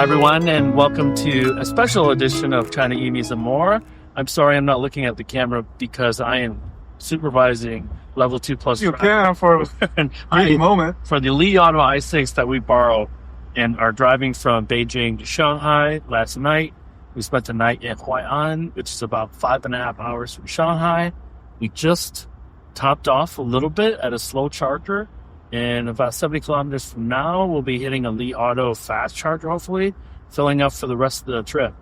Hi everyone, and welcome to a special edition of China EVs More. I'm sorry I'm not looking at the camera because I am supervising level 2+ You can for a moment. For the Li Auto i6 that we borrow and are driving from Beijing to Shanghai last night. We spent the night in Huai'an, which is about 5.5 hours from Shanghai. We just topped off a little bit at a slow charger, and about 70 kilometers from now, we'll be hitting a Li Auto fast charger, hopefully, filling up for the rest of the trip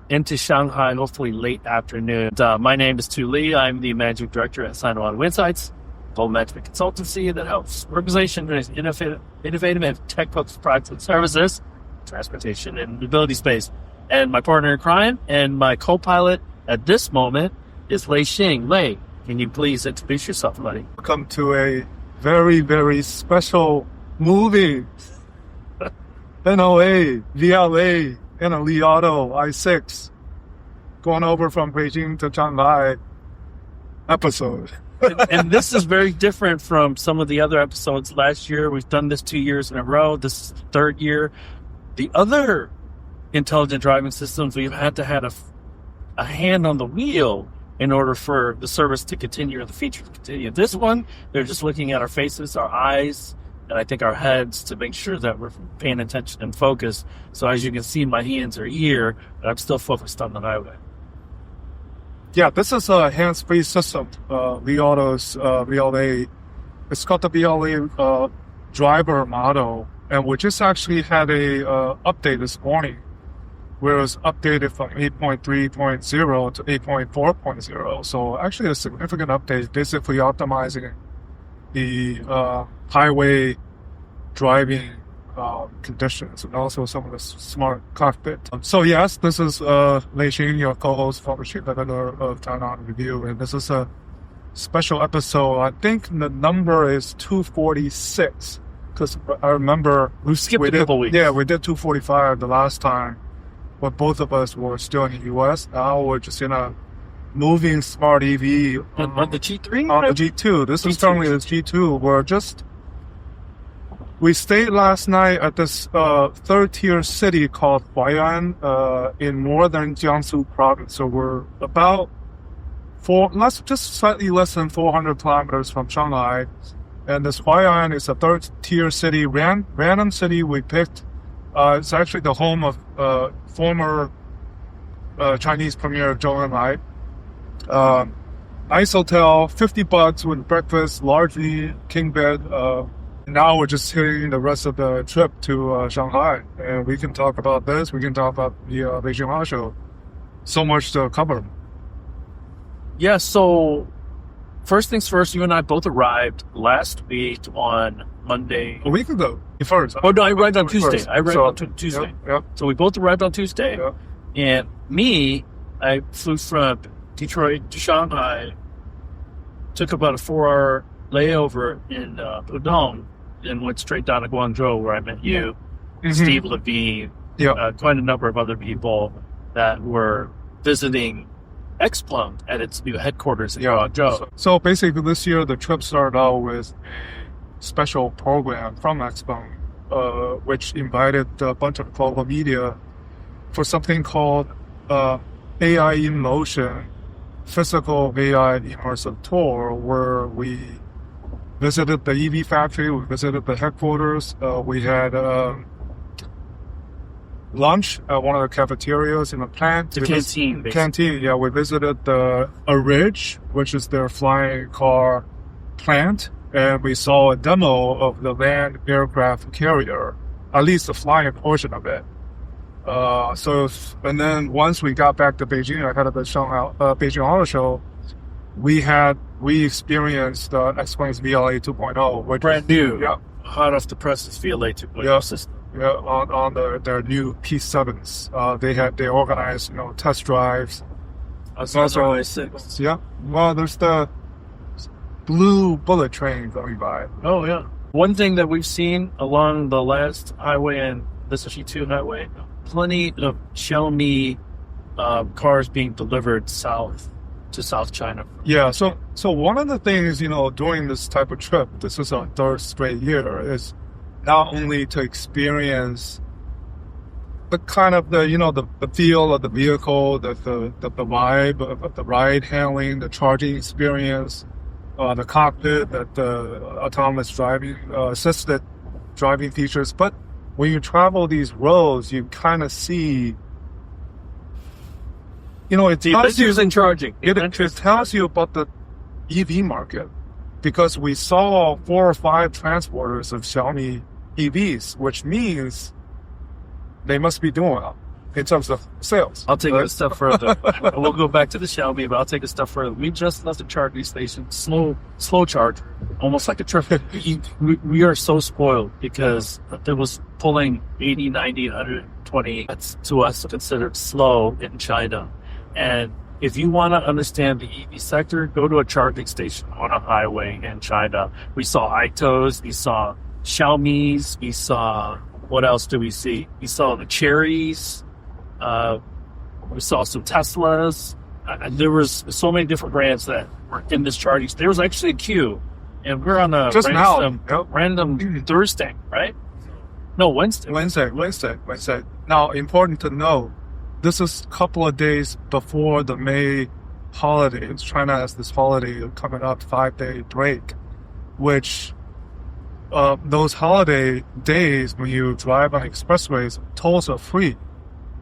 into Shanghai, hopefully late afternoon. My name is Tu Li. I'm the managing director at Sino Auto Insights, global management consultancy that helps organizations innovative and tech-focused products and services, transportation and mobility space. And my partner in crime and my co-pilot at this moment is Lei Xing. Lei, can you please introduce yourself, buddy? Welcome to a very, very special movie. NOA, VLA, and a Li Auto i6 going over from Beijing to Shanghai episode. And this is very different from some of the other episodes last year. We've done this 2 years in a row. This is the third year. The other intelligent driving systems, we've had to have a hand on the wheel in order for the service to continue or the feature to continue. This one, they're just looking at our faces, our eyes, and I think our heads to make sure that we're paying attention and focused. So as you can see, my hands are here, but I'm still focused on the highway. Yeah, this is a hands-free system, Li Auto's VLA. It's called the VLA Driver Model, and we just actually had a update this morning, where it was updated from 8.3.0 to 8.4.0. So actually a significant update, basically optimizing the highway driving conditions and also some of the smart cockpit. So yes, this is Lei Xing, your co-host for the chief editor of China Auto Review, and this is a special episode. I think the number is 246, because I remember we skipped a couple weeks. Yeah, we did 245 the last time, but both of us were still in the U.S. Now we're just in a moving smart EV on the G3? On the G2. This is currently the G2. We stayed last night at this third-tier city called Huai'an in northern Jiangsu province. So we're about just slightly less than 400 kilometers from Shanghai. And this Huai'an is a third-tier city, random city we picked. It's actually the home of former Chinese Premier Zhou Enlai. Nice hotel, $50 with breakfast, largely king bed. Now we're just hitting the rest of the trip to Shanghai, and we can talk about this. We can talk about the Beijing Auto Show. So much to cover. Yeah. So first things first, you and I both arrived last week on Monday. A week ago. First. Oh no, I arrived on Tuesday. I arrived on Tuesday. Yep. So we both arrived on Tuesday. Yep. And I flew from Detroit to Shanghai. Took about a 4-hour layover in Pudong, and went straight down to Guangzhou, where I met you, Steve Levine, quite a number of other people that were visiting XPeng at its new headquarters in Guangzhou. So basically this year the trip started out with a special program from XPeng, which invited a bunch of global media for something called AI in Motion, physical AI immersive tour, where we visited the EV factory, we visited the headquarters, we had lunch at one of the cafeterias in the plant. The canteen, basically. Canteen, yeah. We visited the Ridge, which is their flying car plant, and we saw a demo of the land aircraft carrier, at least the flying portion of it. And then once we got back to Beijing, ahead of the Beijing Auto Show, we experienced XPeng's VLA 2.0, which brand new, yeah, hot off the presses VLA 2.0 system. Yeah, on their new P7s, they organized test drives. Also i6. Yeah, well, there's the blue bullet train going by. Oh yeah, one thing that we've seen along the last highway and this G2 highway, plenty of Xiaomi cars being delivered south to South China. Yeah, so one of the things, during this type of trip, this is our third straight year, is not only to experience the kind of the feel of the vehicle, the vibe of the ride handling, the charging experience, the cockpit, the autonomous driving, assisted driving features. But when you travel these roads, you kind of see, it tells you in charging. it tells you about the EV market, because we saw 4 or 5 transporters of Xiaomi EVs, which means they must be doing well in terms of sales. I'll take it a step further. We'll go back to the Xiaomi, but I'll take a step further. We just left the charging station, slow charge, almost like a truck. We are so spoiled because it was pulling 80, 90, 120. That's to us considered slow in China. And if you want to understand the EV sector, go to a charging station on a highway in China. We saw Aitos, we saw Xiaomi's, we saw, what else do we see? We saw the Cherries, we saw some Teslas. There was so many different brands that were in this charging. There was actually a queue, and we're on a random Thursday, right? No, Wednesday. Wednesday. Now, important to know, this is a couple of days before the May holidays. China has this holiday coming up, 5-day break, which those holiday days when you drive on expressways, tolls are free.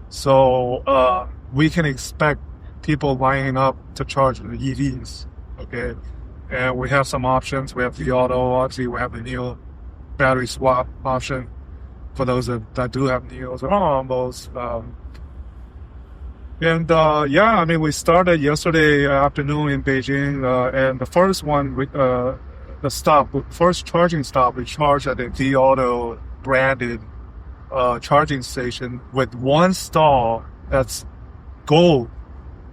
So we can expect people lining up to charge the EVs. Okay, and we have some options. We have the auto, obviously we have the Neo battery swap option for those that do have Neos or Ambos. We started yesterday afternoon in Beijing, and the first one, first charging stop, we charged at the Beijing Auto branded charging station with one stall that's gold.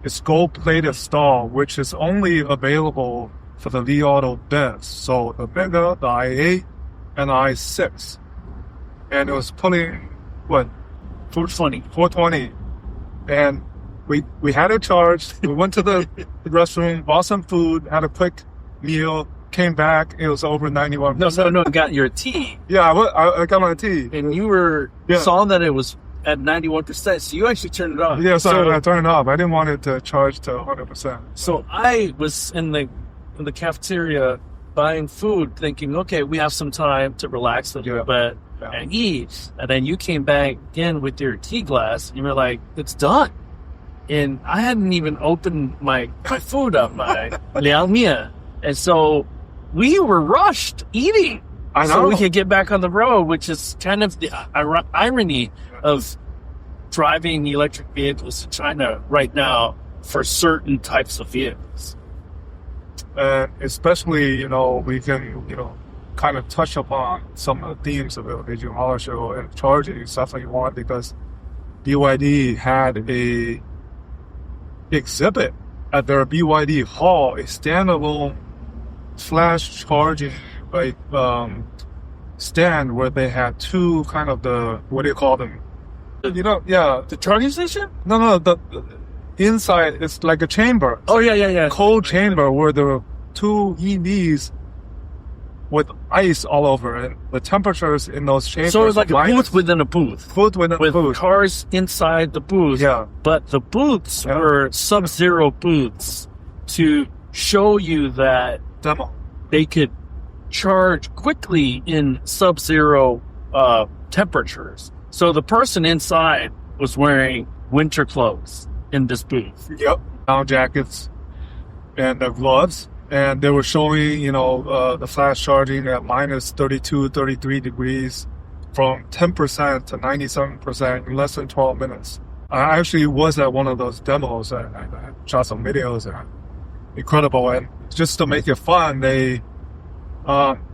It's gold-plated stall, which is only available for the Li Auto BEVs. So the Mega, the i8, and the i6. And it was pulling, 420. And we had it charged. We went to the restroom, bought some food, had a quick meal, came back. It was over 91%. No, got your tea. Yeah, I got my tea. And you saw that it was at 91%, so you actually turned it off. Yeah, so I turned it off. I didn't want it to charge to 100%. So I was in the cafeteria buying food, thinking, okay, we have some time to relax a little bit and eat. And then you came back in with your tea glass, and you were like, it's done. And I hadn't even opened my food up, my liang mian. And so we were rushed eating. I know. So we could get back on the road, which is kind of the irony of driving electric vehicles in China right now for certain types of vehicles. Especially, we can, kind of touch upon some of the themes of the Beijing Auto Show, and charging is definitely one, because BYD had a exhibit at their BYD hall, a standalone flash charging stand where they had two kind of what do you call them? The charging station? No, the inside, it's like a chamber. Oh, yeah. Cold chamber where there were two EVs with ice all over it. The temperatures in those chambers. So it was like a booth within a booth. With cars inside the booth. Yeah. But the booths were sub-zero booths to show you that demo. They could charge quickly in sub-zero temperatures. So the person inside was wearing winter clothes in this booth. Yep. Down jackets and the gloves. And they were showing, the flash charging at minus 32, 33 degrees from 10% to 97% in less than 12 minutes. I actually was at one of those demos. I shot some videos. Incredible. And just to make it fun, they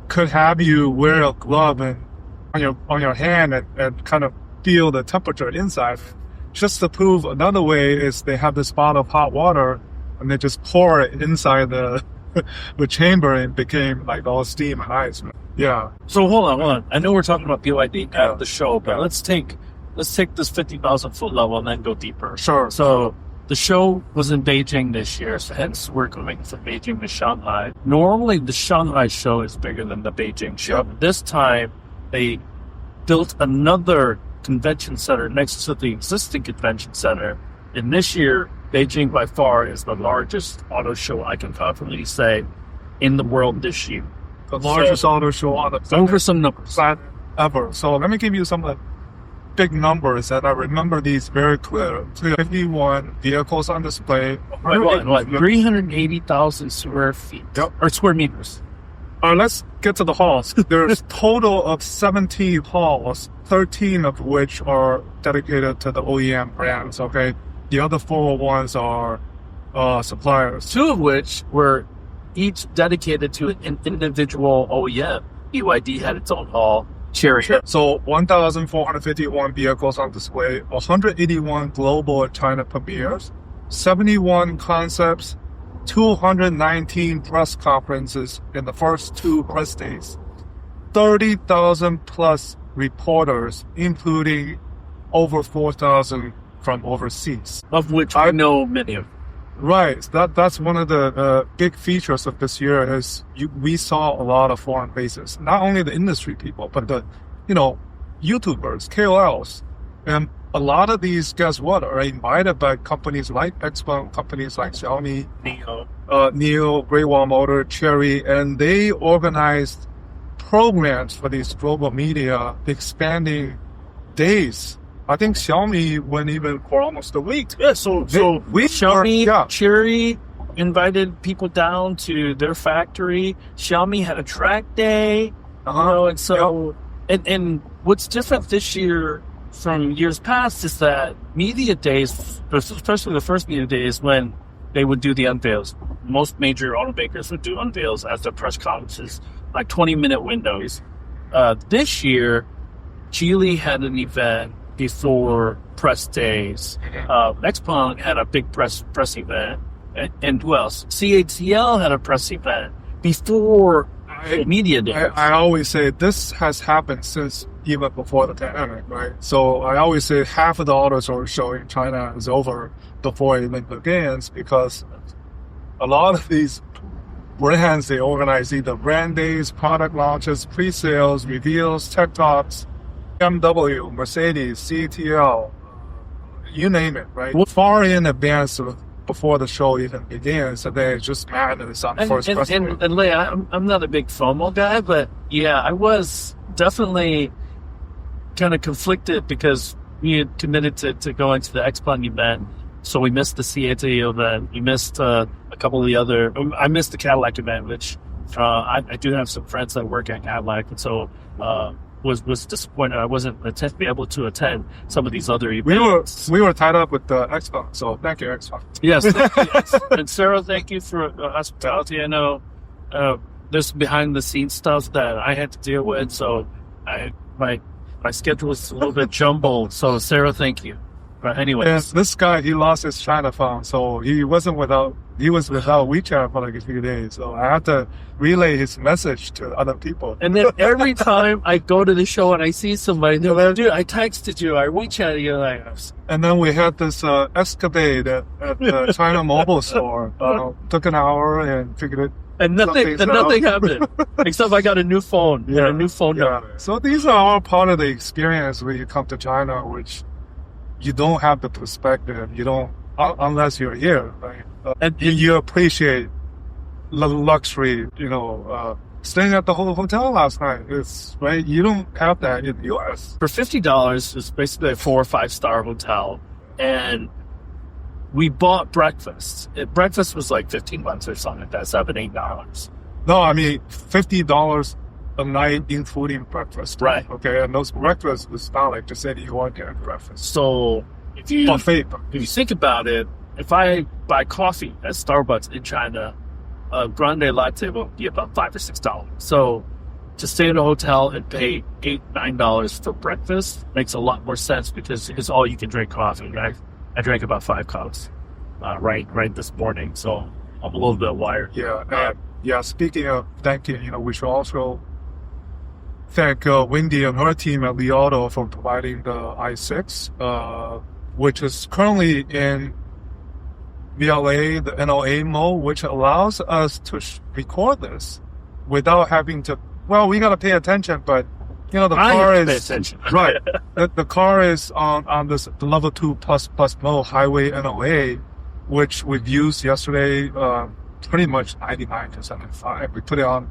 could have you wear a glove on your hand and kind of feel the temperature inside. Just to prove another way is they have this bottle of hot water and they just pour it inside the chamber, and it became like all steam and ice. Yeah. So hold on. I know we're talking about BYD at the show, but let's take this 50,000 foot level and then go deeper. Sure. So the show was in Beijing this year, so hence we're going from Beijing to Shanghai. Normally the Shanghai show is bigger than the Beijing show. Yep. This time they built another convention center next to the existing convention center. And this year, Beijing by far is the largest auto show, I can confidently say, in the world this year. The largest auto show on the planet. Over some numbers. Ever. So let me give you some big numbers that I remember these very clear. 51 vehicles on display. What? 380,000 square feet. Yep. Or square meters. Let's get to the halls. There's total of 17 halls, 13 of which are dedicated to the OEM brands, okay? The other 4 ones are suppliers. 2 of which were each dedicated to an individual OEM. BYD had its own hall. Cherry. So 1,451 vehicles on display, 181 global and China premieres, 71 concepts, 219 press conferences in the first 2 press days, 30,000 plus reporters, including over 4,000 from overseas. Of which I know many of them. Right. That's one of the big features of this year is we saw a lot of foreign faces. Not only the industry people, but the, YouTubers, KOLs. And a lot of these, guess what, are invited by companies like XPeng, companies like Xiaomi, NIO, Great Wall Motor, Chery, and they organized programs for these global media, expanding days. I think Xiaomi went even for almost a week. Yeah, so Xiaomi, Chery invited people down to their factory. Xiaomi had a track day, and so and what's different this year from years past is that media days, especially the first media days when they would do the unveils. Most major automakers would do unveils as their press conferences, like 20-minute windows. This year, Geely had an event before press days. XPeng had a big press event. And who else? CATL had a press event before media days. I always say this has happened since even before the pandemic, right? So I always say half of the auto show in China is over before it even begins, because a lot of these brands, they organize either brand days, product launches, pre-sales, reveals, tech talks, BMW, Mercedes, CATL, you name it, right? Far in advance of before the show even begins, so they just madness on the first press. And Lei, I'm not a big FOMO guy, but yeah, I was definitely kind of conflicted because we had committed to going to the XPeng event, so we missed the CATL event. We missed a couple of the other. I missed the Cadillac event, which I do have some friends that work at Cadillac, and so. Was disappointed I wasn't able to attend some of these other events. We were tied up with the XPeng, so thank you, XPeng. Yes, yes. And Sarah, thank you for hospitality. I know there's behind the scenes stuff that I had to deal with, so my schedule was a little bit jumbled. So Sarah, thank you. But anyways, and this guy, he lost his China phone, so he was without WeChat for like a few days. So I had to relay his message to other people. And then every time I go to the show and I see somebody, they're like, dude, I texted you, I WeChatted you. Like, and then we had this escapade at the China mobile store. Took an hour and figured it. And nothing happened, except I got a new phone. Yeah, a new phone number. So these are all part of the experience when you come to China, which you don't have the perspective. You don't, unless you're here, right? And you appreciate the luxury, staying at the whole hotel last night. It's right. You don't have that in the U.S. For $50, it's basically a 4 or 5 star hotel, and we bought breakfast. Breakfast was like $15 or something like that, $7, $8. No, I mean $50 a night, including breakfast. Right. Okay, and those breakfasts was not like just any ordinary breakfast. So if you think about it, if I buy coffee at Starbucks in China, a grande latte will be about $5 or $6. So to stay in a hotel and pay $8, $9 for breakfast makes a lot more sense because it's all you can drink coffee, right? I drank about 5 cups right this morning, so I'm a little bit wired. Yeah. Speaking of thanking, we should also thank Wendy and her team at Li Auto for providing the i6, which is currently in VLA, the NLA mode, which allows us to record this without having to, we got to pay attention, but you know, the I car have to pay is attention. right. The car is on this the level 2++ mode highway NOA, which we've used yesterday. Pretty much 99 to 75. We put it on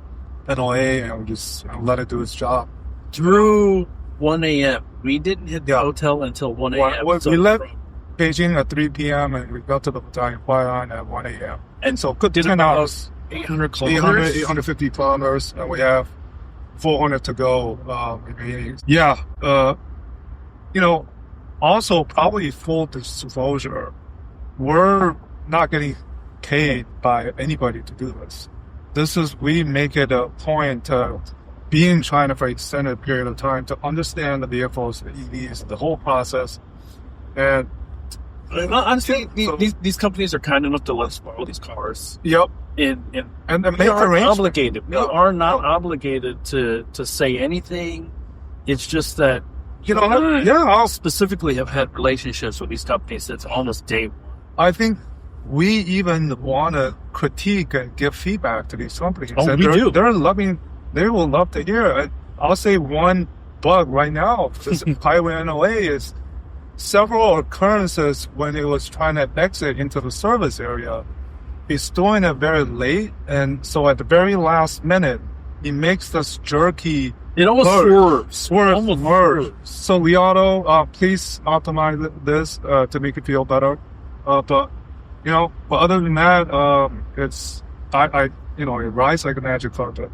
NOA and we just let it do its job. Through 1 a.m. We didn't hit the hotel until 1 a.m. We left Beijing at 3 p.m. and we got to the hotel in Huai'an at 1 a.m. And so good did 10 hours. 800 kilometers? 850 kilometers, and we have 400 to go remaining. Yeah, you know, also probably full disclosure, we're not getting paid by anybody to do this. We make it a point to be in China for an extended period of time to understand the vehicles, the EVs, the whole process. And honestly, these companies are kind enough to let us borrow these cars. Yep. And we are obligated. We are not obligated to say anything. It's just that I'll specifically have had relationships with these companies since almost day one. I think we even want to critique and give feedback to these companies. Oh, and we do. They will love to hear it. I'll say one bug right now, this highway NOA is several occurrences when it was trying to exit into the service area. It's doing it very late, and so at the very last minute, it makes this jerky. It almost swerves. So Li Auto, please optimize this to make it feel better. But other than that, it rides like a magic carpet.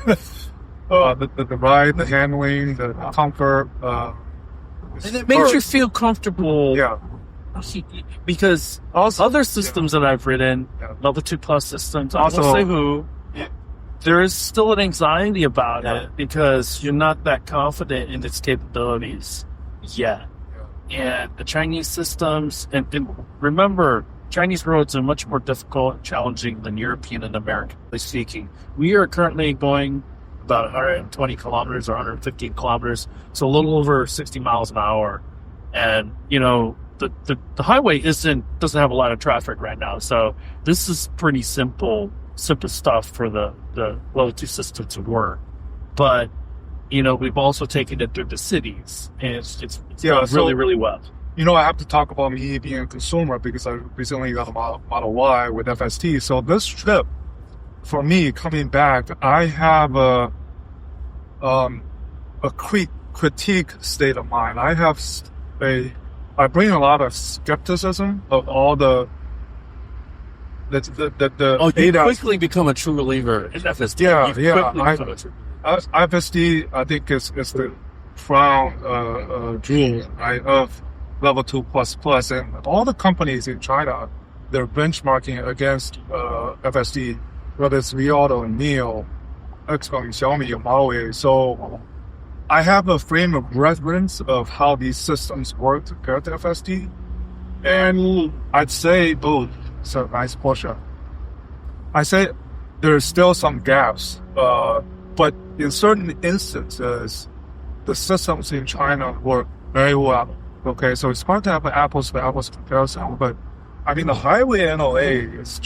The ride, the handling, the comfort. And it makes you feel comfortable. Yeah. Because also, other systems that I've ridden, level 2+ systems, I won't say who, there is still an anxiety about it because you're not that confident in its capabilities yet. And the Chinese systems, and remember, Chinese roads are much more difficult and challenging than European and American speaking. We are currently going about 120 kilometers or 115 kilometers, so a little over 60 miles an hour. And, the highway doesn't have a lot of traffic right now, so this is pretty simple stuff for the level 2 system to work. But we've also taken it through the cities, and it's done really, really well. I have to talk about me being a consumer because I recently got a Model Y with FSD. So this trip, for me coming back, I have a critique state of mind. I bring a lot of skepticism of all the you quickly become a true believer in FSD. FSD, I think, is the crown jewel, right, of level 2++, and all the companies in China, they're benchmarking against FSD, whether it's Li Auto and NIO, XPeng, Xiaomi, and Huawei. So I have a frame of reference of how these systems work compared to FSD, and I'd say both. It's a nice portion. I say there's still some gaps, but in certain instances, the systems in China work very well. Okay, so it's hard to have an apples to apples comparison, but I mean the highway NOA is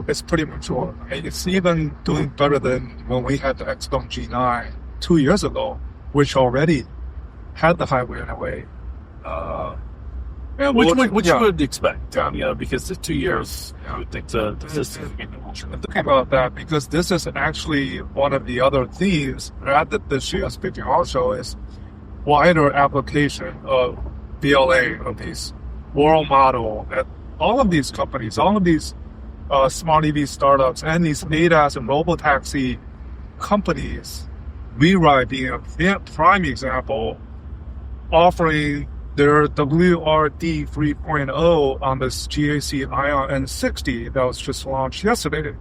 it's pretty mature. It's even doing better than when we had the XPeng G9 2 years ago, which already had the highway NOA. Which you would expect, because it's 2 years, you would think the system would be mature. I'm thinking about that because this is actually one of the other themes at this year's Beijing Auto Show is wider application of VLA, of these world model, that all of these companies, all of these smart EV startups, and these ADAS and robotaxi companies, WeRide being a prime example, offering their WRD 3.0 on this GAC Ion N60 that was just launched yesterday.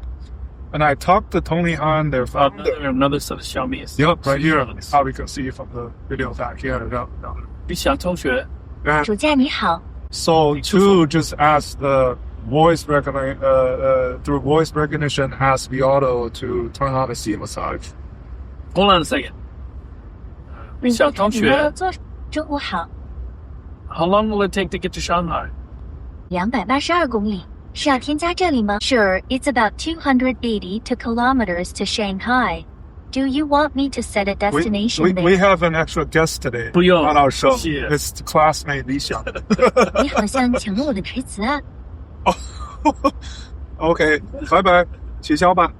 And I talked to Tony Han, their founder. Another set of Xiaomi. Yep, right here. How we can see from the video back here. So to just ask the through voice recognition, ask the auto to turn on the seat massage. Hold on a second. 小同学 中午好 How long will it take to get to Shanghai? 282公里是要添加这里吗 Sure, it's about 280 kilometers to Shanghai. Do you want me to set a destination we there? have an extra guest today 不用 on our show. 谢谢 It's the classmate Lei Xing. 你好像抢了我的台词啊！ Okay, bye bye. 取消吧.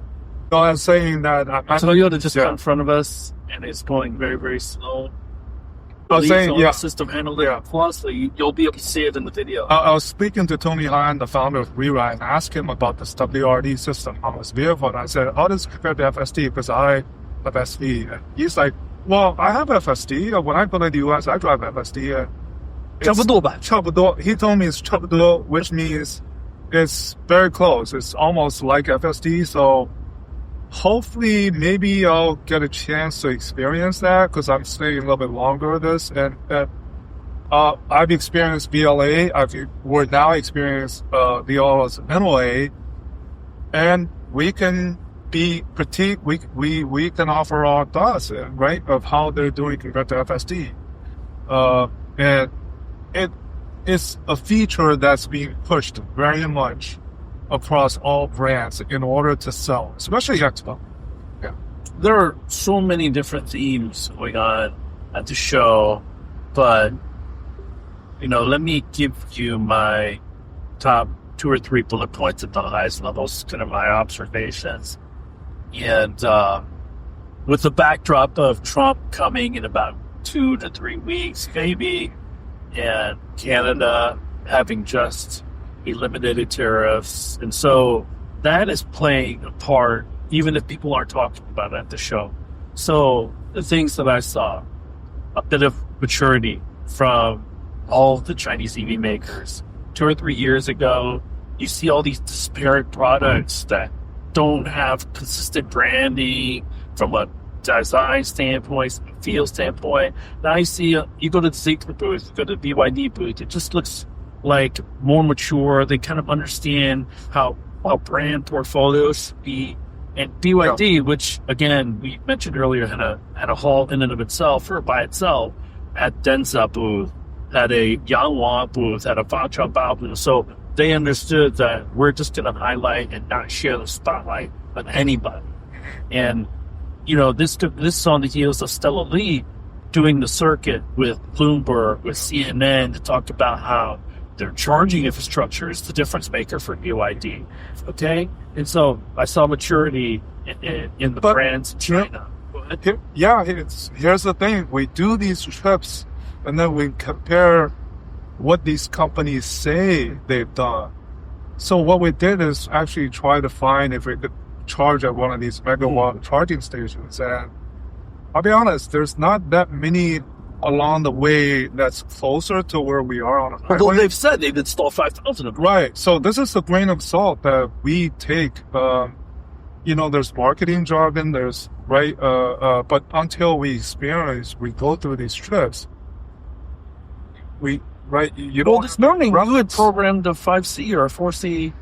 No, I'm saying that Toyota just Yeah. got in front of us, and it's going very, very slow. I was saying, Please, yeah. System handled it Yeah. flawlessly. You'll be able to see it in the video. I was speaking to Tony Han, the founder of Rewrite, and asked him about this WRD system on his vehicle. And I said, how does it compare to FSD? Because I have FSD. And he's like, well, I have FSD. When I go to the US, I drive FSD. And it's 差不多吧。差不多. He told me it's 差不多, which means it's very close. It's almost like FSD. So hopefully, maybe I'll get a chance to experience that because I'm staying a little bit longer with this. And I've experienced VLA. We're now experiencing the Auto NOA, and we can be critique. We can offer our thoughts, right, of how they're doing compared to FSD. And it is a feature that's being pushed very much across all brands in order to sell, especially XPeng. There are so many different themes going on at the show, but let me give you my top 2 or 3 bullet points at the highest levels, kind of my observations. And with the backdrop of Trump coming in about 2 to 3 weeks, maybe, and Canada having just eliminated tariffs. And so that is playing a part, even if people aren't talking about it at the show. So the things that I saw, a bit of maturity from all of the Chinese EV makers. 2 or 3 years ago, you see all these disparate products that don't have consistent branding from a design standpoint, feel standpoint. Now you see, you go to the Zeekr booth, you go to the BYD booth, it just looks like more mature. They kind of understand how brand portfolios should be. And BYD, which again we mentioned earlier, had a hall in and of itself or by itself, had Denza booth, had a Yanghua booth, had a Fachao booth. So they understood that we're just going to highlight and not share the spotlight on anybody. And this is on the heels of Stella Lee doing the circuit with Bloomberg, with CNN, to talk about how their charging infrastructure is the difference maker for BYD. Okay? And so I saw maturity in the brands in China. Here's the thing. We do these trips and then we compare what these companies say they've done. So what we did is actually try to find if we could charge at one of these megawatt charging stations. And I'll be honest, there's not that many along the way that's closer to where we are on a highway. Although they've said they've installed 5,000 of them. Right. So this is a grain of salt that we take. There's marketing jargon, there's, right? But until we experience, we go through these trips, This morning we had programmed a 5C or a 4C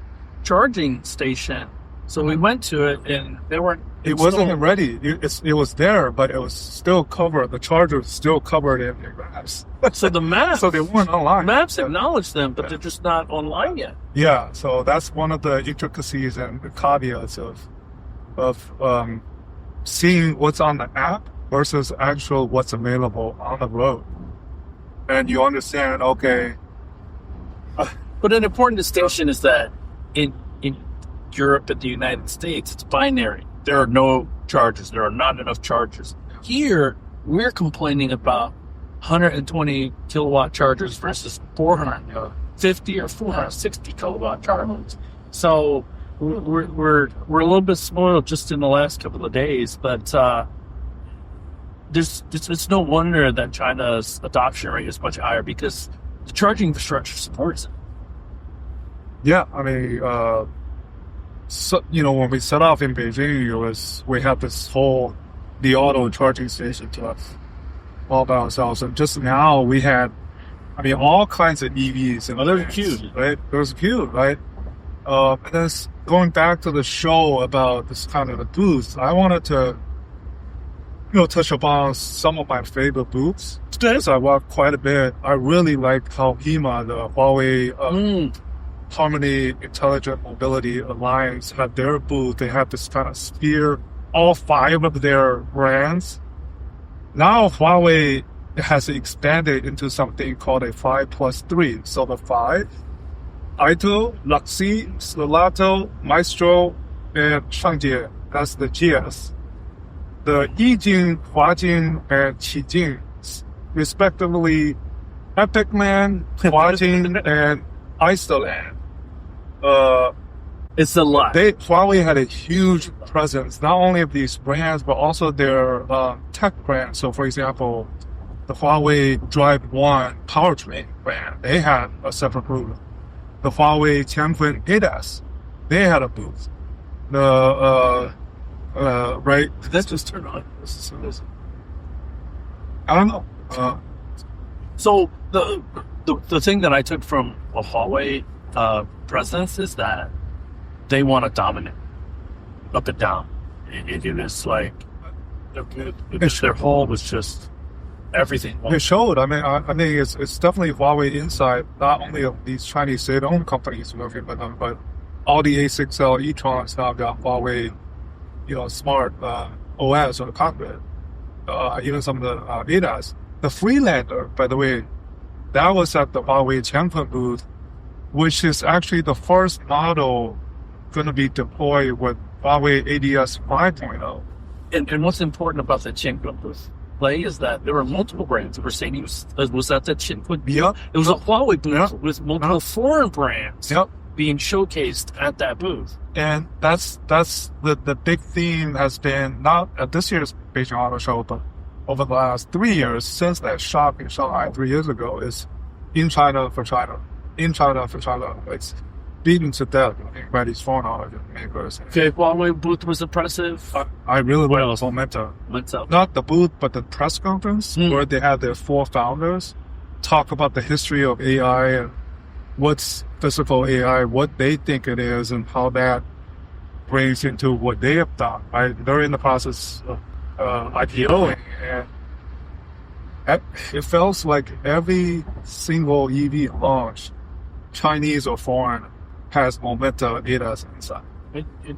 charging station. So we went to it and they weren't. It wasn't ready. It was there, but it was still covered. The charger was still covered in maps. So the maps. So they weren't online. Maps acknowledge them, but they're just not online yet. Yeah. So that's one of the intricacies and the caveats of seeing what's on the app versus actual what's available on the road. And you understand, okay. But an important distinction is that in Europe and the United States, it's binary. There are no chargers. There are not enough chargers. Here, we're complaining about 120 kilowatt chargers versus 450 or 460 kilowatt chargers. So we're a little bit spoiled just in the last couple of days, but it's no wonder that China's adoption rate is much higher because the charging infrastructure supports it. Yeah, I mean, when we set off in Beijing, we had this the auto charging station to us all by ourselves. And just now we had, all kinds of EVs. And there's a queue. Right? There's a queue, right? And then going back to the show about this kind of the booths, I wanted to, touch upon some of my favorite booths. As I walked quite a bit, I really liked how HEMA, the Huawei Harmony Intelligent Mobility Alliance, had their booth. They had this kind of sphere all 5 of their brands. Now Huawei has expanded into something called a 5+3. So the 5, Ito, Luxi, Solato, Maestro, and Shangjie. That's the GS. The Yijing, Huajing, and Qijing, respectively, Epicland, Huajing, and Isoland. It's a lot. Huawei had a huge presence, not only of these brands, but also their tech brands. So, for example, the Huawei Drive 1 powertrain brand, they had a separate booth. The Huawei Tianfeng ADAS, they had a booth. Right? Did that just turn on? I don't know. So the thing that I took from a Huawei presence is that they want to dominate up and down. It is like their whole was just everything. It showed. I mean, I think it's definitely Huawei inside, not only of these Chinese state-owned companies working with them, but all the A6L e-trons now got Huawei, smart OS on the cockpit. Even some of the ADAS. The Freelander, by the way, that was at the Huawei Tianfeng booth, which is actually the first model going to be deployed with Huawei ADS 5.0. And what's important about the Tianfeng booth, Lei, is that there were multiple brands that were saying was that the Tianfeng booth. Yep. It was a Huawei booth with multiple foreign brands Yep. being showcased at that booth. And that's the big theme has been, not at this year's Beijing Auto Show, but over the last 3 years since that shock in Shanghai 3 years ago, is in China for China. In China for China. It's beaten to death by these foreign automakers. Okay, Huawei booth was impressive. I really like Momentum. Not the booth, but the press conference where they had their 4 founders talk about the history of AI and what's physical AI, what they think it is, and how that brings into what they have done. Right? They're in the process of IPOing, and it feels like every single EV launch, Chinese or foreign, has Momentum ADAS inside.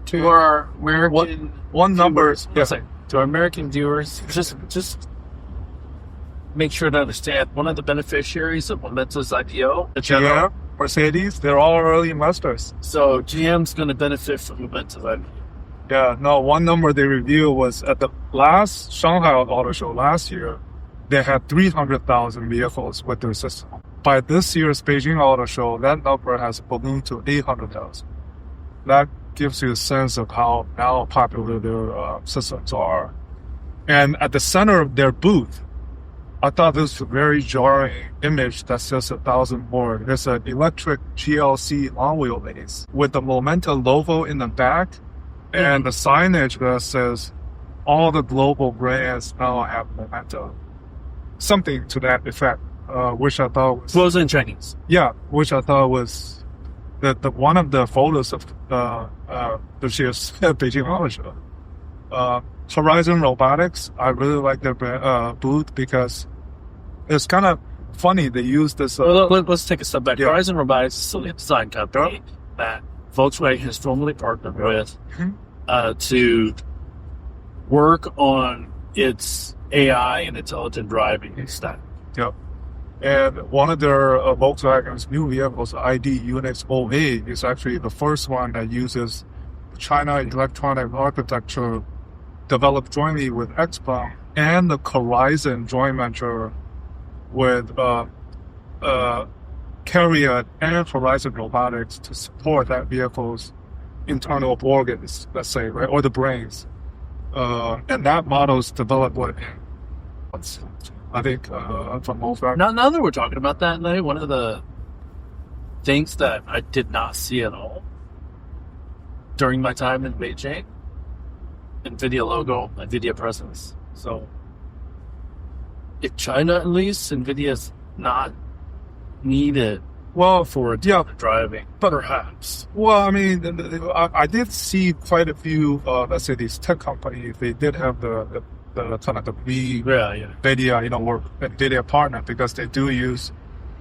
To our American to our American viewers, just make sure to understand, one of the beneficiaries of Momentum's IPO, GM, Mercedes, they're all early investors. So GM's going to benefit from Momentum. Yeah, no, one number they reviewed was at the last Shanghai Auto Show last year, they had 300,000 vehicles with their system. By this year's Beijing Auto Show, that number has ballooned to 800,000. That gives you a sense of how now popular their systems are. And at the center of their booth, I thought this was a very jarring image that says 1,000 more. There's an electric GLC long wheelbase with the Momentum logo in the back and the signage that says all the global brands now have Momentum. Something to that effect, which I thought was in Chinese. Yeah, which I thought was the one of the photos of this year's Beijing Auto Show. Horizon Robotics, I really like their booth because it's kind of funny. They use this. Let's take a step back. Yeah. Horizon Robotics is still a design company that Volkswagen has formally partnered with to work on its AI and intelligent driving stack. Yep. And one of their Volkswagen's new vehicles, ID Unix 08, is actually the first one that uses China electronic architecture developed jointly with XPeng and the Horizon joint venture with Carrier and Horizon Robotics to support that vehicle's internal organs, let's say, right, or the brains. And that model is developed with, I think, from Volkswagen. Now that we're talking about that, Lei, one of the things that I did not see at all during my time in Beijing, NVIDIA logo, NVIDIA presence. So, in China at least, NVIDIA's not needed for driving, but perhaps. Well, I mean, I did see quite a few, let's say, these tech companies. They did have the kind of the NVIDIA, or NVIDIA partner, because they do use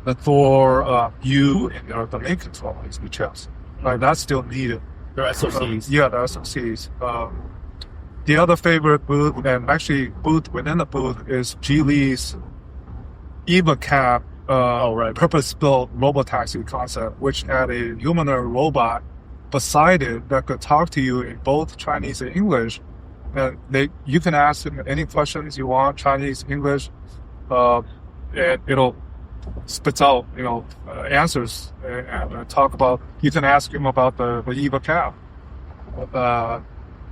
the Thor U in the main controllers, the chips. Right, that's still needed. Their SoCs. The SoCs. The other favorite booth, and actually booth within the booth, is Geely's EVA right. purpose-built robotaxi concept, which had a humanoid robot beside it that could talk to you in both Chinese and English. And you can ask him any questions you want, Chinese, English, and it'll spits out, answers and talk about. You can ask him about the EVA cab.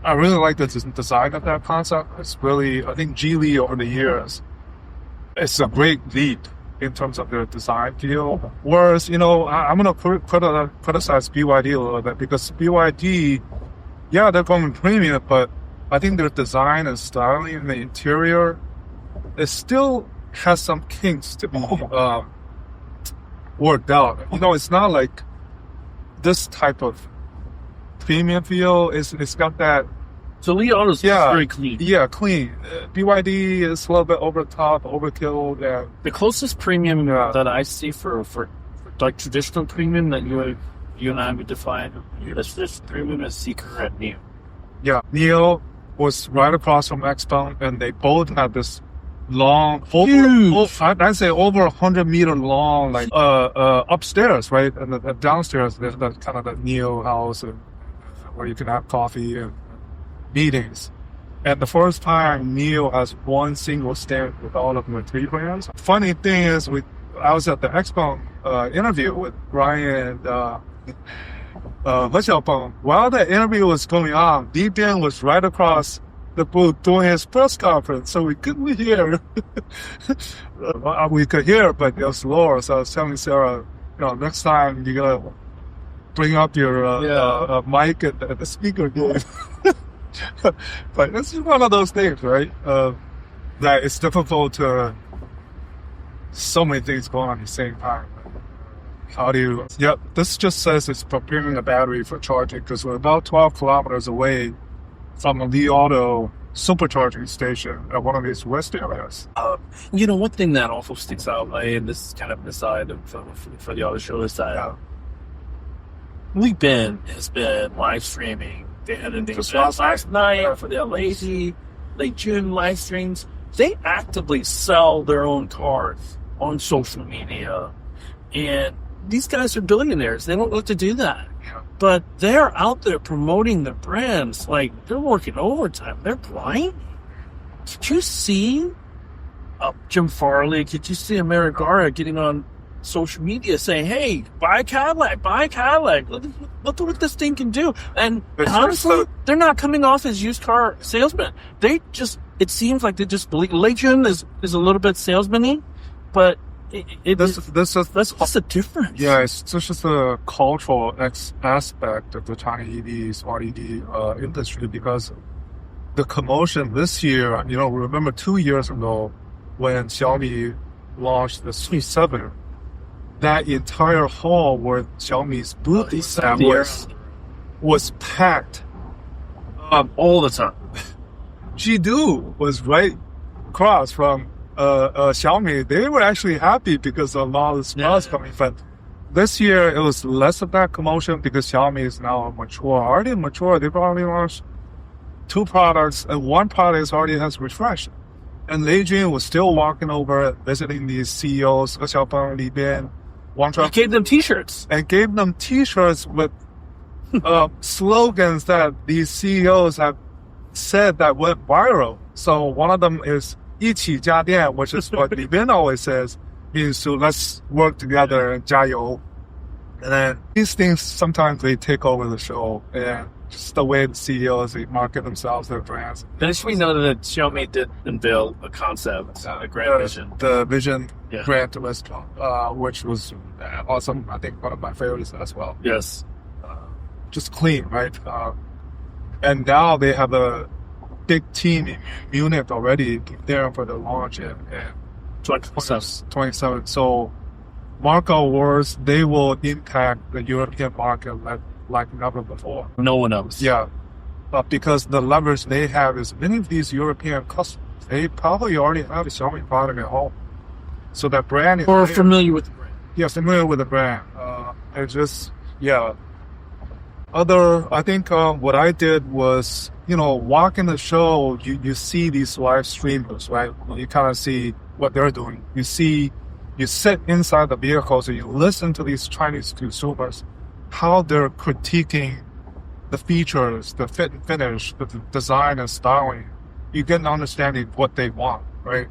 I really like the design of that concept. It's really, I think Geely over the years, it's a great leap in terms of their design feel. Whereas, I'm going to criticize BYD a little bit because BYD, yeah, they're going premium, but I think their design and styling in the interior, it still has some kinks to be worked out. It's not like this type of premium feel. It's got that. So Li Auto's very clean. Yeah, clean. BYD is a little bit over the top, overkill. Yeah. The closest premium that I see for like traditional premium that you and I would define this premium is Seeker at Neo. Yeah, Neo was right across from XPeng, and they both had this long, I'd say over 100 meter long, like upstairs, right, and downstairs there's that kind of the Neo house where you can have coffee and meetings. And the first time Neo has one single stand with all of the three brands. Funny thing is, I was at the XPeng interview with Brian and He Xiaopeng. While the interview was going on, Li Bian was right across the booth doing his press conference, so we couldn't hear. We could hear, but it was lower. So I was telling Sarah, next time you gotta bring up your mic at the speaker game. But this is one of those things, right? That it's difficult to so many things going on at the same time. How do you? Yep, this just says it's preparing the battery for charging because we're about 12 kilometers away from a Li Auto supercharging station at one of these west areas. One thing that also sticks out, and this is kind of an aside for the auto show, is that Li Bin has been live streaming. They had an event last night for the Lei Xing live streams. They actively sell their own cars on social media, and these guys are billionaires. They don't look to do that. But they're out there promoting their brands. Like, they're working overtime. They're blind. Did you see Jim Farley? Did you see Amerigara getting on social media saying, hey, buy a Cadillac, buy a Cadillac. Look at what this thing can do. And honestly, they're not coming off as used car salesmen. It seems like they just believe. Lei Xing is a little bit salesman-y, but that's just a difference. Yeah, it's just a cultural aspect of the China EV smart EV industry, because the commotion this year, remember 2 years ago when Xiaomi launched the C7, that entire hall where Xiaomi's booth was packed all the time. Jidu was right across from Xiaomi. They were actually happy because of all the cars coming. But this year it was less of that commotion because Xiaomi is now already mature. They've already launched 2 products, and 1 product already has refreshed. And Lei Xing was still walking over, visiting these CEOs, He Xiaopeng, Li Bian, Wang Chuan. He gave them T-shirts. And gave them T-shirts with slogans that these CEOs have said that went viral. So one of them is 一起家电, which is what Li Bian always says, means to let's work together and 加油. And then these things, sometimes they take over the show, and just the way the CEOs, they market themselves, their brands. But we know that Xiaomi did unveil a concept, a grand vision. The Vision Grand Turismo, which was awesome. I think one of my favorites as well. Yes. Just clean, right? And now they have a big team in Munich already there for the launch in 27. So market awards, they will impact the European market like never before. No one else. Yeah. But because the leverage they have is many of these European customers, they probably already have a Xiaomi product at home. So that brand is... Or familiar with the brand. Yeah, familiar with the brand. It's just, I think what I did was, walking the show, you see these live streamers, right? You kind of see what they're doing. You sit inside the vehicle, so you listen to these Chinese consumers, how they're critiquing the features, the fit and finish, the design and styling. You get an understanding of what they want, right?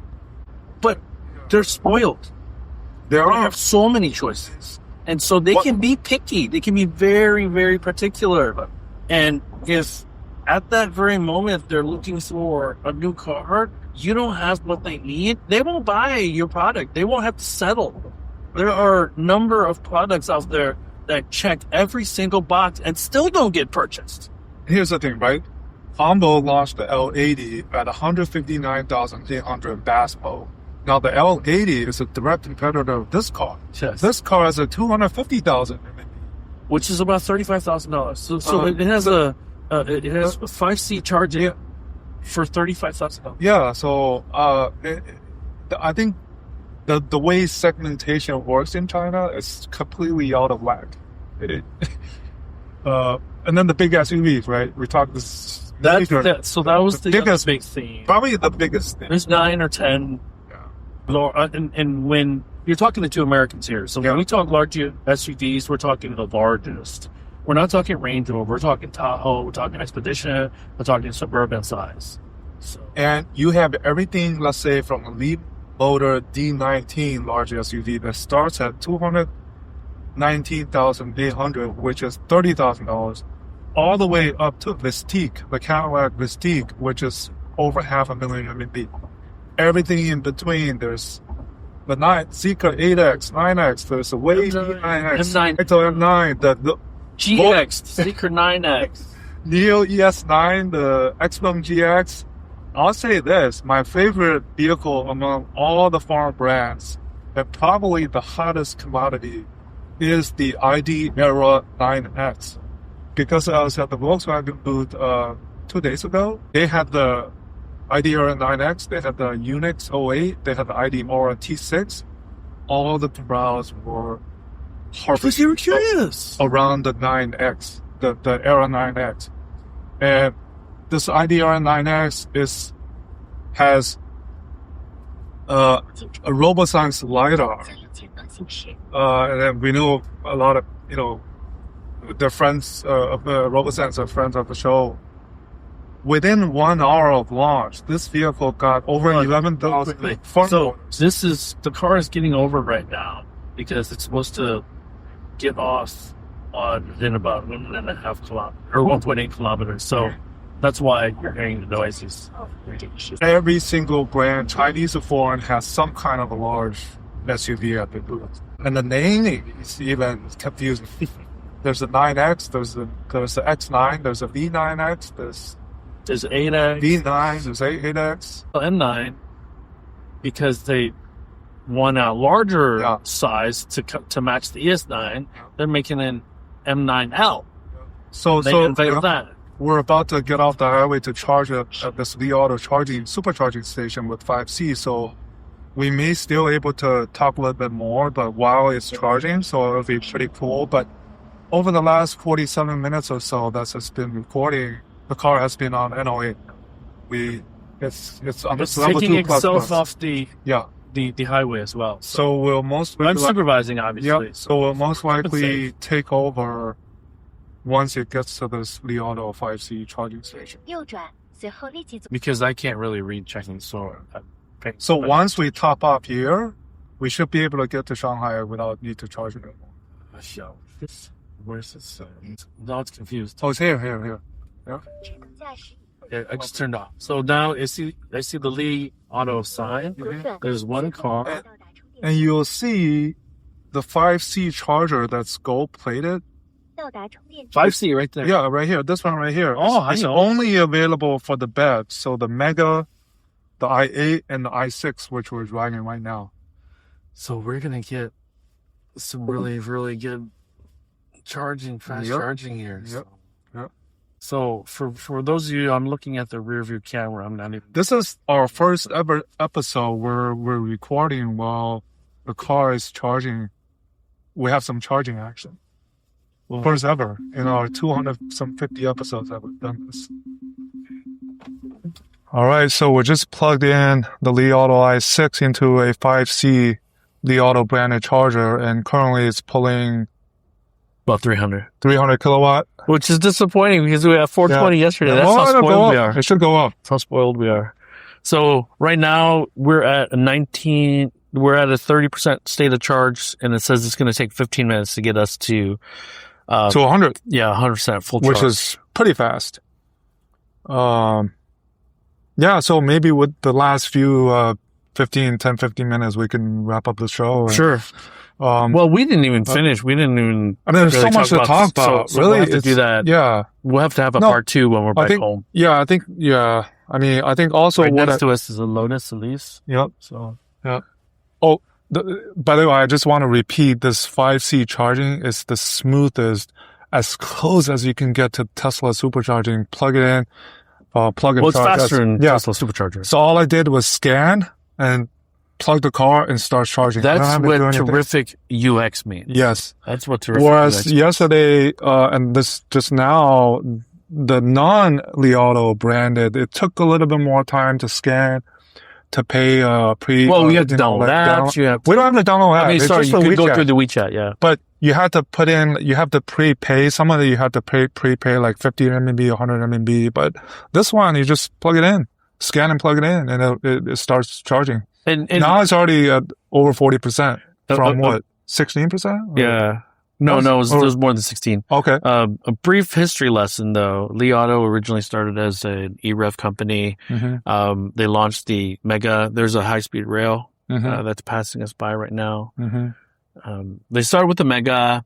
But they're spoiled. They have so many choices. And so they can be picky. They can be very, very particular. And if at that very moment they're looking for a new car, you don't have what they need, they won't buy your product. They won't have to settle. There are a number of products out there that check every single box and still don't get purchased. Here's the thing, right? Honda launched the L80 at 159,800 bass mode. Now the L80 is a direct competitor of this car. Yes. This car is a 250,000, which is about $35,000. So it has a 5C charging for $35,000. Yeah. So I think the way segmentation works in China is completely out of whack. And then the big SUVs, right? We talked this. So that was the biggest big theme. Probably the biggest thing. There's 9 or 10. And when you're talking to two Americans here, so when we talk large SUVs, we're talking the largest. We're not talking Range Rover. We're talking Tahoe. We're talking Expedition. We're talking suburban size. So. And you have everything, let's say, from a Leap Motor D19 large SUV that starts at $219,800, which is $30,000, all the way up to Vistique, the Cadillac Vistique, which is over $500,000 RMB. Everything in between, there's the Zeekr 8X, 9X, there's a Way 9X, M9, the GX, Zeekr 9X, Neo ES9, the XPeng GX. I'll say this, my favorite vehicle among all the foreign brands, and probably the hottest commodity, is the ID Era 9X. Because I was at the Volkswagen booth 2 days ago, they had the ID Era 9X, they had the Unix 08, they had the ID Aura T6. All the browse were because you were curious around the 9X, the Era 9X. And this ID Era 9X has a RoboSense LiDAR. And then we know a lot of, the friends of RoboSense are friends of the show. Within 1 hour of launch, this vehicle got over 11,000. So the car is getting over right now because it's supposed to get off in about 1.5 kilometers or 1.8 kilometers. So that's why you're hearing the noises. Every single brand, Chinese or foreign, has some kind of a large SUV at the booth. And the name is even confusing. There's a 9X, there's the X9, there's a V9X, there's 8X, V9, there's 8X. M9, because they want a larger size to match the ES9, they're making an M9L. So that. We're about to get off the highway to charge at this Li Auto supercharging station with 5C. So we may still able to talk a little bit more, but while it's charging, so it'll be pretty cool. But over the last 47 minutes or so that has been recording, the car has been on NOA. It's on this level 2 taking itself plus. Off the highway as well. So we'll most I'm supervising, obviously. Yeah, so we'll most likely take over once it gets to this Li Auto 5C charging station. Because I can't really read checking, so once we top up here, we should be able to get to Shanghai without need to charge it anymore. Where's this? Now it's confused. Oh, it's here. Yeah. Yeah, I just turned off. So now I see the Li Auto sign. There's one car. And you'll see the 5C charger that's gold-plated. 5C right there. Yeah, right here. This one right here. Oh, it's only available for the BEV. So the Mega, the i8, and the i6, which we're driving right now. So we're going to get some really, really good fast charging here. Yep. So for those of you, I'm looking at the rear view camera. I'm not even. This is our first ever episode where we're recording while the car is charging. We have some charging action. First ever in our 250 episodes that we've done this. All right, so we just plugged in the Li Auto i6 into a 5C Li Auto branded charger, and currently it's pulling About 300. 300 kilowatt. Which is disappointing because we had 420 yesterday. That's Well, how it'll go spoiled we up. are. It should go up. That's how spoiled we are. So right now we're at a 30% state of charge, and it says it's going to take 15 minutes to get us to 100. Yeah, 100% full charge. Which is pretty fast. Yeah, so maybe with the last few 15 minutes, we can wrap up the show. Sure. Well, we didn't even finish. We didn't even. I mean, there's really so much to talk about. So really, we'll have to do that. Yeah, we'll have to have a part 2 when we're back home. Yeah, I think. Yeah, I mean, I think also right next to us is a Lotus Elise. Yep. So yeah. Oh, by the way, I just want to repeat: this 5C charging is the smoothest, as close as you can get to Tesla supercharging. Plug it in, plug and well, it's charge. faster than Tesla supercharger. So all I did was scan and plug the car and start charging. That's what terrific UX means. Yes. That's what terrific Whereas UX means. yesterday, and this just now, the non-Li Auto branded, it took a little bit more time to scan, to pay pre. Well, you have to download apps. We don't have to download apps. I mean, it's sorry, just you could WeChat. go through the WeChat, yeah. But you have to you have to prepay. Some of it you have to prepay like 50 RMB, 100 RMB. But this one, you just plug it in, scan and plug it in, and it starts charging. And now it's already at over 40% from what, 16%? Yeah. No, it was more than 16. Okay. A brief history lesson, though. Li Auto originally started as an e-rev company. Mm-hmm. They launched the Mega. There's a high-speed rail Mm-hmm. that's passing us by right now. Mm-hmm. They started with the Mega,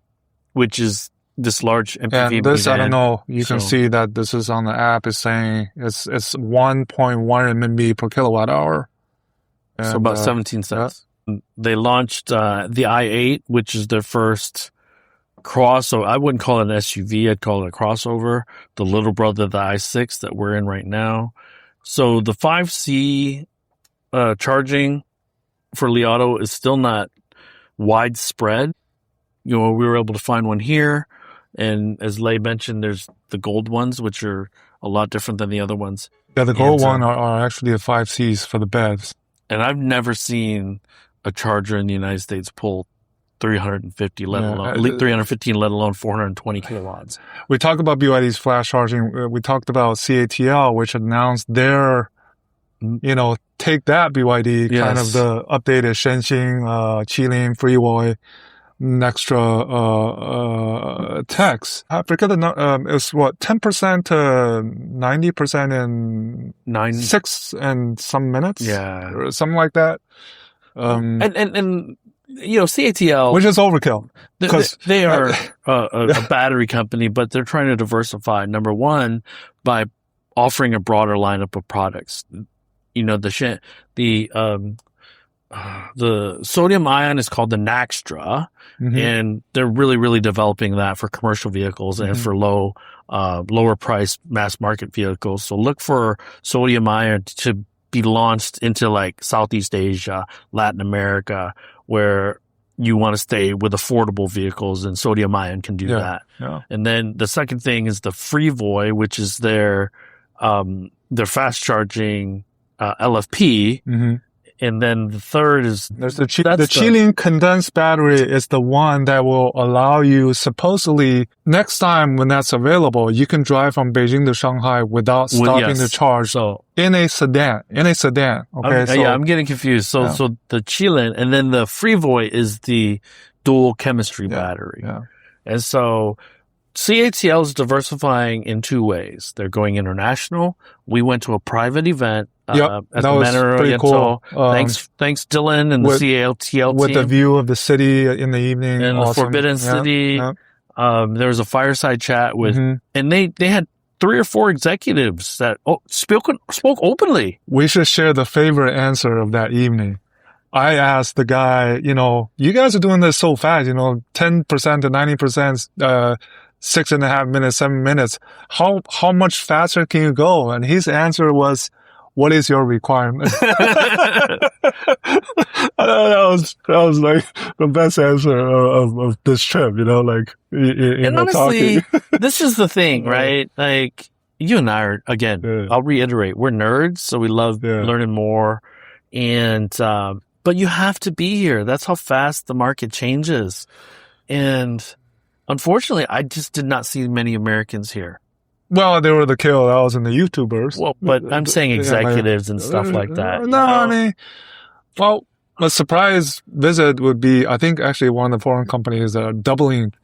which is this large MPV. And this, I don't know, you can see that this is on the app. It's saying it's 1.1 RMB per kilowatt hour. So about 17 cents. Yeah. They launched the i8, which is their first crossover. I wouldn't call it an SUV. I'd call it a crossover. The little brother of the i6 that we're in right now. So the 5C charging for Li Auto is still not widespread. You know, we were able to find one here. And as Lei mentioned, there's the gold ones, which are a lot different than the other ones. Yeah, the gold one are actually the 5Cs for the BEVs. And I've never seen a charger in the United States pull 350, let alone 315, let alone 420 kilowatts. We talked about BYD's flash charging. We talked about CATL, which announced their, take that BYD, kind of the updated Shenzhen, Qilin, Freeway, Nextra, Tex. I forget the number. It's what, 10% to 90% in 6 and some minutes? Yeah. Or something like that. And CATL, which is overkill. They are a battery company, but they're trying to diversify. Number one, by offering a broader lineup of products. The sodium ion is called the Naxtra, and they're really, really developing that for commercial vehicles and for lower priced mass market vehicles. So look for sodium ion to be launched into like Southeast Asia, Latin America, where you want to stay with affordable vehicles, and sodium ion can do that. Yeah. And then the second thing is the Freevoy, which is their fast charging LFP. And then the third is there's the Qilin condensed battery is the one that will allow you, supposedly next time when that's available, you can drive from Beijing to Shanghai without stopping to charge. So in a sedan. Okay. I'm getting confused. So the Qilin and then the Freevoy is the dual chemistry battery. Yeah. And so CATL is diversifying in two ways. They're going international. We went to a private event. That was pretty cool. Thanks, Dylan and the CATL team. With the view of the city in the evening. And the Forbidden City. Yeah. There was a fireside chat with, and they had 3 or 4 executives that spoke openly. We should share the favorite answer of that evening. I asked the guy, you guys are doing this so fast, 10% to 90%, 6.5 minutes, 7 minutes. How much faster can you go? And his answer was, what is your requirement? That was like the best answer of this trip, like and honestly, this is the thing, right? Like you and I are, again, I'll reiterate, we're nerds, so we love learning more. And, but you have to be here. That's how fast the market changes. And unfortunately, I just did not see many Americans here. Well, they were the KOLs and the YouTubers. Well, but I'm saying executives and stuff like that. No, I mean, well, a surprise visit would be, I think actually one of the foreign companies that are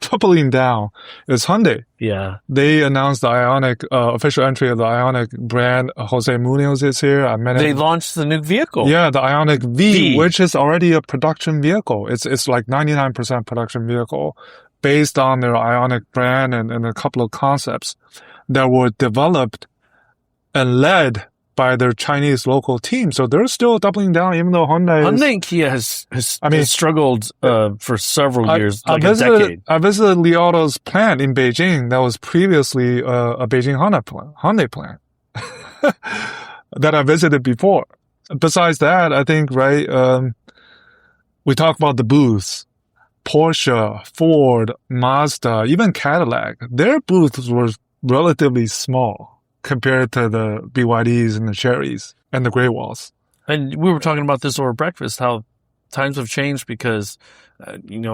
tripling down is Hyundai. Yeah. They announced the Ioniq, official entry of the Ioniq brand. Jose Munoz is here. I met him. They launched the new vehicle. Yeah, the Ioniq V, which is already a production vehicle. It's like 99% production vehicle based on their Ioniq brand and a couple of concepts that were developed and led by their Chinese local team. So they're still doubling down, even though Hyundai and Kia has struggled for several years, a decade. I visited Li Auto's plant in Beijing that was previously a Beijing Hyundai plant that I visited before. Besides that, I think, right, we talk about the booths. Porsche, Ford, Mazda, even Cadillac, their booths were relatively small compared to the BYDs and the Cherries and the Great Walls. And we were talking about this over breakfast, how times have changed because,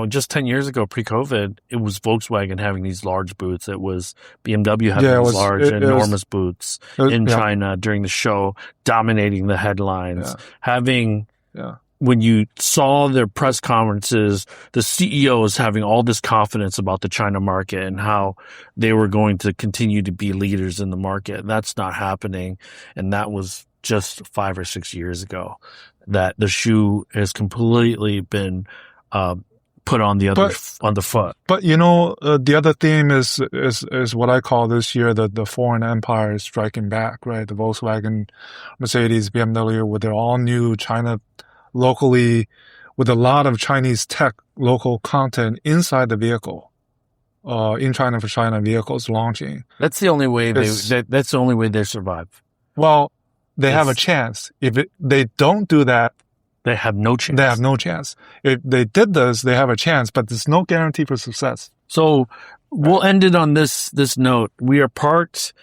just 10 years ago, pre-COVID, it was Volkswagen having these large booths. It was BMW having these large, enormous booths in China during the show, dominating the headlines, having... When you saw their press conferences, the CEOs having all this confidence about the China market and how they were going to continue to be leaders in the market. That's not happening. And that was just 5 or 6 years ago that the shoe has completely been, put on the foot. But the other theme is what I call this year the foreign empire is striking back, right? The Volkswagen, Mercedes, BMW with their all new China locally, with a lot of Chinese tech, local content inside the vehicle, in China for China vehicles launching. That's the only way that's the only way they survive. Well, they have a chance. If they don't do that, they have no chance. They have no chance. If they did this, they have a chance, but there's no guarantee for success. So we'll end it on this note. We are parked,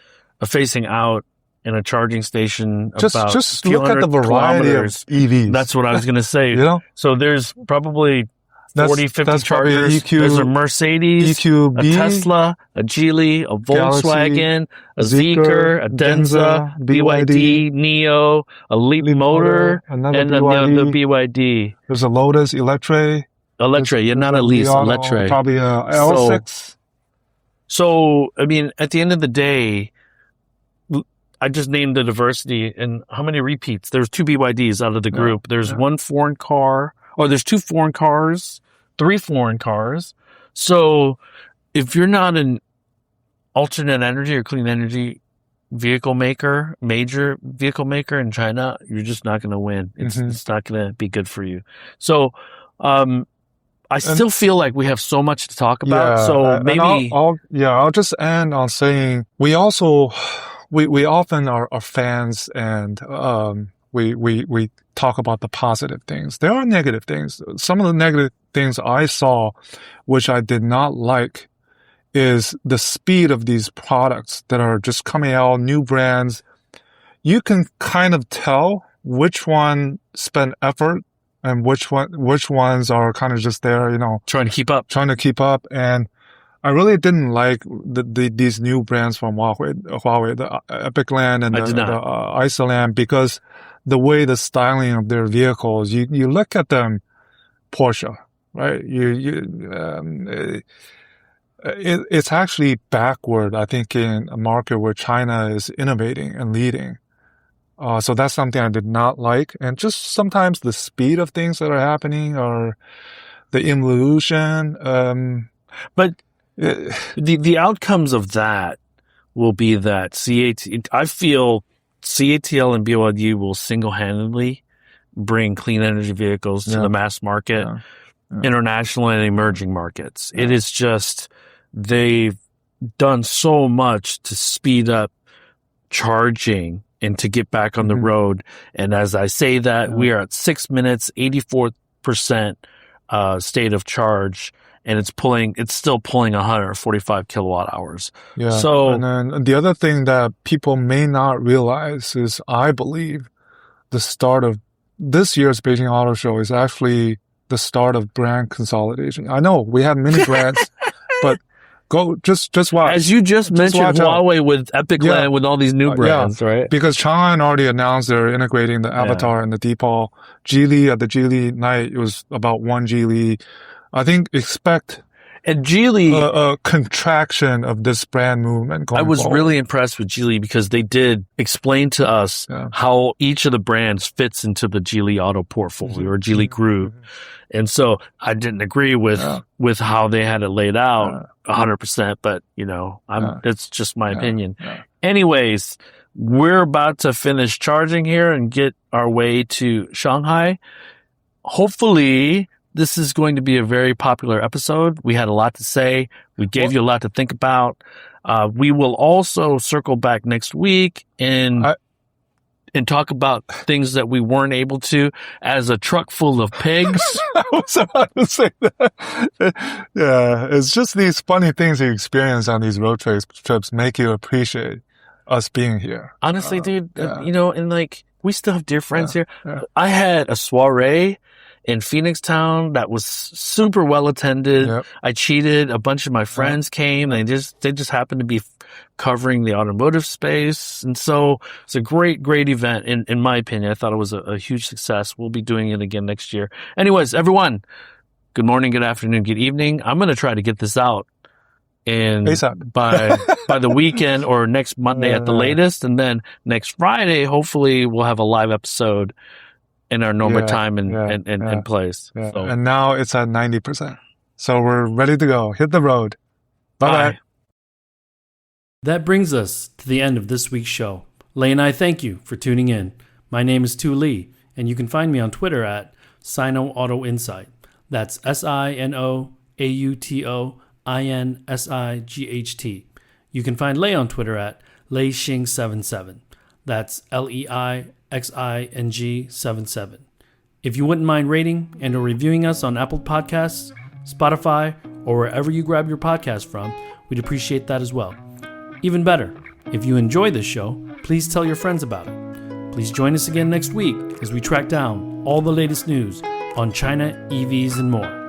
facing out in a charging station. Just look at the variety of EVs. That's what I was going to say. So there's probably 40, 50 chargers. There's a Mercedes, EQB, a Tesla, a Geely, a Volkswagen, a Zeekr, a Denza, BYD, Neo, a Leap Motor, and the BYD. There's a Lotus Electre. Not a lease, Electre. Probably a L6. So, I mean, at the end of the day, I just named the diversity and how many repeats. There's 2 BYDs out of the group. There's 1 foreign car, or there's 2 foreign cars, 3 foreign cars. So if you're not an alternate energy or clean energy major vehicle maker in China, you're just not going to win. It's not going to be good for you. So, I still feel like we have so much to talk about. So maybe I'll just end on saying we also, we often are fans and, we talk about the positive things. There are negative things. Some of the negative things I saw, which I did not like, is the speed of these products that are just coming out, new brands. You can kind of tell which one spent effort and which ones are kind of just there, trying to keep up. And I really didn't like these new brands from Huawei, the Epicland and the Isoland, because the way the styling of their vehicles, you look at them, Porsche, right? It's actually backward, I think, in a market where China is innovating and leading. So that's something I did not like. And just sometimes the speed of things that are happening or the evolution. But the outcomes of that will be that I feel CATL and BYD will single-handedly bring clean energy vehicles to the mass market, international and emerging markets. It is just, they've done so much to speed up charging and to get back on the road. And as I say that, we are at 6 minutes, 84% state of charge, and it's still pulling 145 kilowatt hours. Yeah. So, and then the other thing that people may not realize is, I believe, the start of this year's Beijing Auto Show is actually the start of brand consolidation. I know we have many brands, but go just watch. As you just mentioned, Huawei with Epicland with all these new brands, right? Because Chang'an already announced they're integrating the Avatar and the Deepal. Geely at the Geely night, it was about one Geely. I think expect and Geely a contraction of this brand movement going I was forward. really impressed with Geely because they did explain to us how each of the brands fits into the Geely Auto portfolio or Geely Group. And so I didn't agree with how they had it laid out 100%, but that's just my opinion. Anyways, we're about to finish charging here and get our way to Shanghai. Hopefully, this is going to be a very popular episode. We had a lot to say. We gave you a lot to think about. We will also circle back next week and talk about things that we weren't able to as a truck full of pigs. I was about to say that. Yeah, it's just these funny things you experience on these road trips make you appreciate us being here. Honestly, dude, and like, we still have dear friends here. I had a soiree in Phoenix Town that was super well attended. I cheated. A bunch of my friends came. They just happened to be covering the automotive space. And so it's a great, great event. In my opinion, I thought it was a huge success. We'll be doing it again next year. Anyways, everyone, good morning, good afternoon, good evening. I'm going to try to get this out by the weekend or next Monday at the latest. And then next Friday, hopefully we'll have a live episode in our normal time and place. Yeah. So. And now it's at 90%. So we're ready to go. Hit the road. Bye-bye. That brings us to the end of this week's show. Lei and I thank you for tuning in. My name is Tu Lee, and you can find me on Twitter at Sino Auto Insight. That's SinoAutoInsight. You can find Lei on Twitter at Lei Xing 77. That's LEIXING 77. If you wouldn't mind rating and or reviewing us on Apple Podcasts, Spotify, or wherever you grab your podcast from, we'd appreciate that as well. Even better, if you enjoy this show, please tell your friends about it. Please join us again next week as we track down all the latest news on China EVs and more.